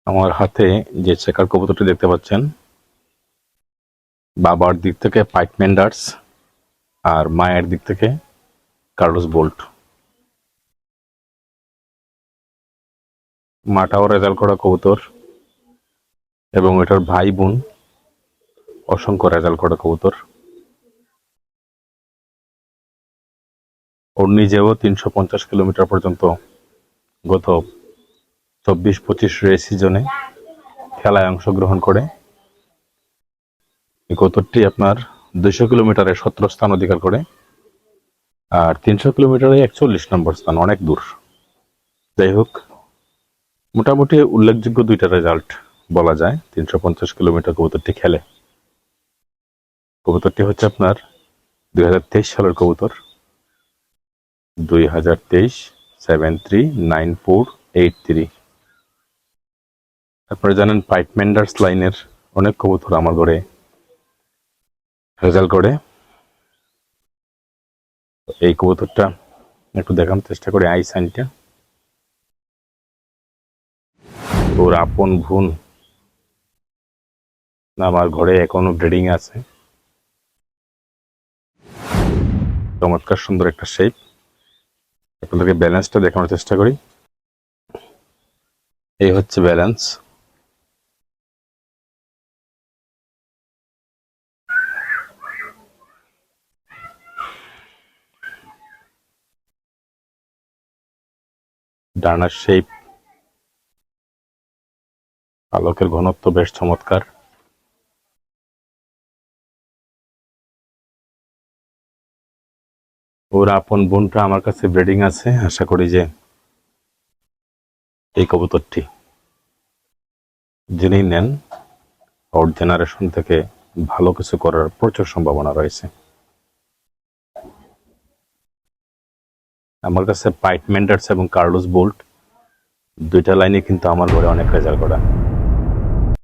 আমার হাতে যে চেকার কবুতরটি দেখতে পাচ্ছেন, বাবার দিক থেকে পাইট মেন্ডার্স আর মায়ের দিক থেকে কার্লোস বোল্ট। মাটাও রেজাল্ট করা কবুতর এবং এটার ভাই বোন অসংখ্য রেজাল্ট করা কবুতর। ওর নিজেও 350 কিলোমিটার পর্যন্ত গত 24-25 রেস সিজনে খেলায় অংশগ্রহণ করে। এই কবুতরটি আপনার 200 কিলোমিটারে 17 স্থান অধিকার করে আর 300 কিলোমিটারে 41 নম্বর স্থান, অনেক দূর। যাই হোক, মোটামুটি উল্লেখযোগ্য দুইটা রেজাল্ট বলা যায় 350 কিলোমিটার কবুতরটি খেলে। কবুতরটি হচ্ছে আপনার 2023 সালের কবুতর, 2023 739483। আপনারা জানেন পাইট মেন্ডার্স লাইনের অনেক কবুতর আমার ঘরে রেজাল্ট করে। এই কবুতরটা একটু দেখানোর চেষ্টা করি। আই সাইনটা ওর আপন ভুন আমার ঘরে এখনো ব্রিডিং আছে। চমৎকার সুন্দর একটা শেপ। আপনাদেরকে ব্যালেন্সটা দেখানোর চেষ্টা করি। এই হচ্ছে ব্যালেন্স। ডানার শেপ, পালকের ঘনত্ব বেশ চমৎকার। ওর আপন বোনটা আমার কাছে ব্রিডিং আছে। আশা করি যে এই কবুতরটি যিনি নেন ওর জেনারেশন থেকে ভালো কিছু করার প্রচুর সম্ভাবনা রয়েছে। আমার কাছে পাইট মেন্ডার্স এবং কার্লোস বোল্ট দুইটা লাইনে কিন্তু আমার ঘরে অনেক রেজাল্ট করা।